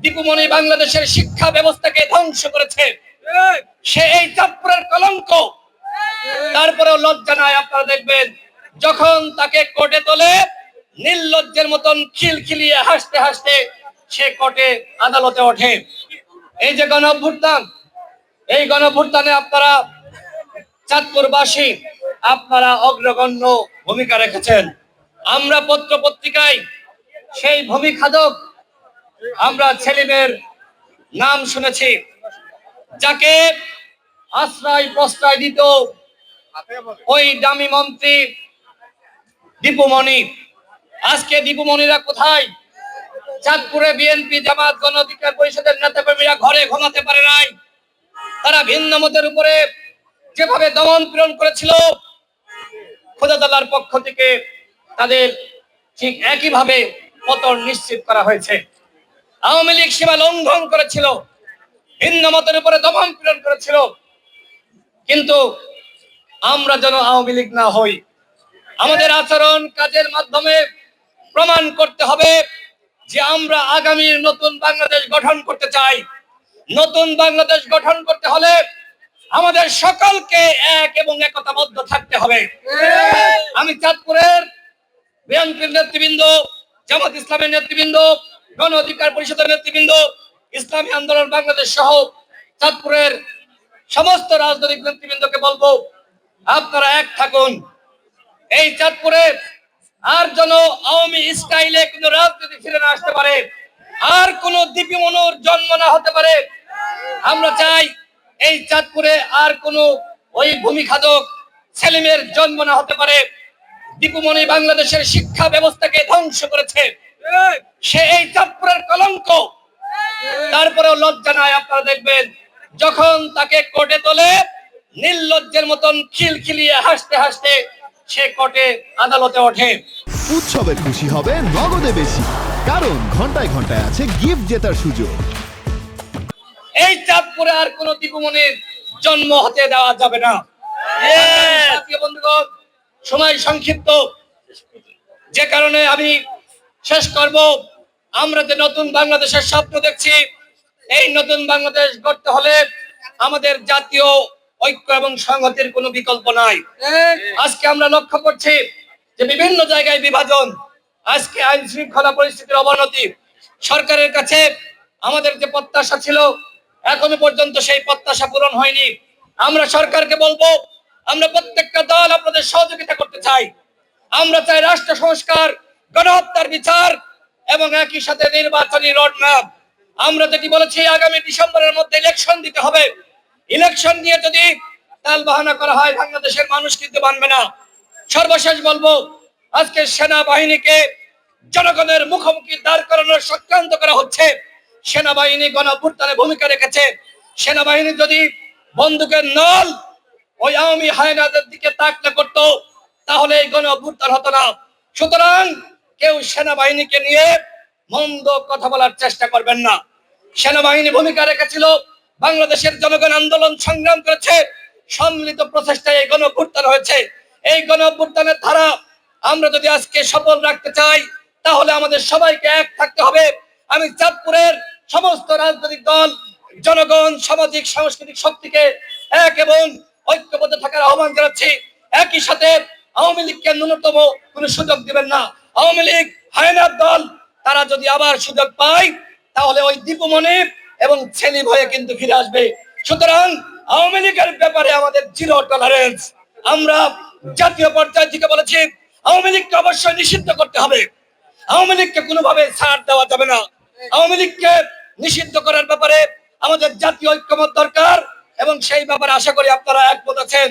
দীপুমণি বাংলাদেশের শিক্ষা ব্যবস্থাকে ধ্বংস করেছে। সে এই চাঁদপুরের কলঙ্ক। তারপরেও লজ্জা নাই। আপনারা দেখবেন যখন তাকে কোর্টে তোলে, নির্লজ্জের মতন খিলখিলিয়ে হাসতে হাসতে সে কোর্টে আদালতে ওঠে। এই যে গণ অভ্যুত্থান, এই গণ অভ্যুত্থানে আপনারা চাঁদপুরবাসী আপনারা অগ্রগণ্য ভূমিকা রেখেছেন। আমরা পত্র পত্রিকায় সেই ভূমিখাদক আমরা সেলিমের নাম শুনেছি, যাকে আশ্রয় প্রশ্রয় দিত ওই দামি মন্ত্রী দীপুমণি। আজকে দীপুমণিরা কোথায়? চাঁদপুরে বিএনপি জামাত গণ অধিকার পরিষদের নেতাকর্মীরা ঘরে ঘুমাতে পারে নাই। তারা ভিন্ন মতের উপরে যেভাবে দমন পীড়ন করেছিল, খোদা তাআলার পক্ষ থেকে তাদের ঠিক একইভাবে পতন নিশ্চিত করা হয়েছে। আওয়ামী লীগ সীমা লঙ্ঘন করেছিল, ভিন্ন মতের উপরে দমন পীড়ন করেছিল, কিন্তু আমরা যেন আওয়ামী লীগ না হই। আমাদের আচরণ কাজের মাধ্যমে প্রমাণ করতে হবে যে আমরা আগামীর নতুন বাংলাদেশ গঠন করতে চাই। নতুন বাংলাদেশ গঠন করতে হলে আমাদের সকলকে এক এবং একতাবদ্ধ থাকতে হবে। আমি চাঁদপুরের বিএনপির নেতৃবৃন্দ, জামাত ইসলামের নেতৃবৃন্দ, গণ অধিকার পরিষদের নেতৃবৃন্দ, ইসলামী আন্দোলন বাংলাদেশ সহ চাঁদপুরের সমস্ত রাজনৈতিক নেতৃবৃন্দকে বলবো, আপনারা এক থাকুন। এই চাঁদপুরে আর যেন আওয়ামী স্টাইলে কোনো রাজনীতি ফিরে না আসতে পারে, আর কোনো দীপুমণির জন্ম না হতে পারে। আমরা চাই এই চাঁদপুরে আর কোনো ওই ভূমিখাদক সেলিমের জন্ম না হতে পারে। দীপুমণি বাংলাদেশের শিক্ষা ব্যবস্থাকে ধ্বংস করেছে। সে এই চাঁদপুরের কলঙ্ক। তারপরেও লজ্জা নাই। আপনারা দেখবেন যখন তাকে কোর্টে তোলে, নির্লজ্জের মতন খিলখিলিয়ে হাসতে হাসতে সে কোর্টে আদালতে ওঠে। উৎসবে খুশি হবে নগদে বেশি, কারণ ঘন্টায় ঘন্টায় আছে গিফট জেতার সুযোগ। এই চাঁদপুরে আর কোন দীপুমণির জন্ম হতে দেওয়া যাবে না। বন্ধুগণ, সময় সংক্ষিপ্ত, যে কারণে আমি শেষ করব। আমরা যে নতুন বাংলাদেশের স্বপ্ন দেখছি, এই নতুন বাংলাদেশ গড়তে হলে আমাদের জাতীয় ঐক্য এবং সংহতির কোনো বিকল্প নাই। আজকে আমরা লক্ষ্য করছি যে বিভিন্ন জায়গায় বিভাজন, আজকে আইন শৃঙ্খলা পরিস্থিতির অবনতি। সরকারের কাছে আমাদের যে প্রত্যাশা ছিল, এখনো পর্যন্ত সেই প্রত্যাশা পূরণ হয়নি। আমরা সরকারকে বলবো, আমরা প্রত্যেকটা দল আপনাদের সহযোগিতা করতে চাই। আমরা চাই রাষ্ট্র সংস্কার, গণহত্যার বিচার এবং একই সাথে নির্বাচনী রোডম্যাপ। আমরা যেটি বলেছি, আগামী ডিসেম্বরের মধ্যে ইলেকশন দিতে হবে। ইলেকশন নিয়ে যদি তাল বাহানা করা হয়, বাংলাদেশের মানুষ কিন্তু মানবে না। সর্বশেষ বলবো, আজকে সেনাবাহিনীকে জনগণের মুখোমুখি দাঁড় করানোর চক্রান্ত করা হচ্ছে। সেনাবাহিনী গণ অভ্যুত্থানে ভূমিকা রেখেছে। সেনাবাহিনী যদি বন্দুকের নল ওই আওয়ামী হায়নাদের দিকে তাকলে করতো, তাহলে এই গণ অভ্যুত্থান হতো না। সুতরাং কেউ সেনাবাহিনীকে নিয়ে মন্দ কথা বলার চেষ্টা করবেন না। সেনাবাহিনী ভূমিকা রেখেছিল, বাংলাদেশের জনগণ আন্দোলন সংগ্রাম করেছে, সম্মিলিত প্রচেষ্টায় এই গণ অভ্যুত্থান হয়েছে। এই গণ অভ্যুত্থানের ধারা আমরা যদি আজকে সফল রাখতে চাই, তাহলে আমাদের সবাইকে এক থাকতে হবে। আমি চাঁদপুরের সমস্ত রাজনৈতিক দল, জনগণ, সামাজিক সাংস্কৃতিক শক্তিকে এক এবং ঐক্যবদ্ধ থাকার আহ্বান জানাচ্ছি। একই সাথে আওয়ামী লীগকে ন্যূনতম কোনো সুযোগ দিবেন না। আওয়ামী লীগ হায়নার দল, তারা যদি আবার সুযোগ পায়, তাহলে ওই দীপুমণি এবং সেলিম হয়ে কিন্তু ফিরে আসবে। সুতরাং আওয়ামী লীগের ব্যাপারে আমাদের জিরো টলারেন্স। আমরা জাতীয় পর্যায় থেকে বলেছি, আওয়ামী লীগকে অবশ্যই নিষিদ্ধ করতে হবে। আওয়ামী লীগকে কোনোভাবে ছাড় দেওয়া যাবে না। আওয়ামী লীগকে নিষিদ্ধ করার ব্যাপারে আমাদের জাতীয় ঐক্যমত দরকার, এবং সেই ব্যাপারে আশা করি আপনারা একমত আছেন।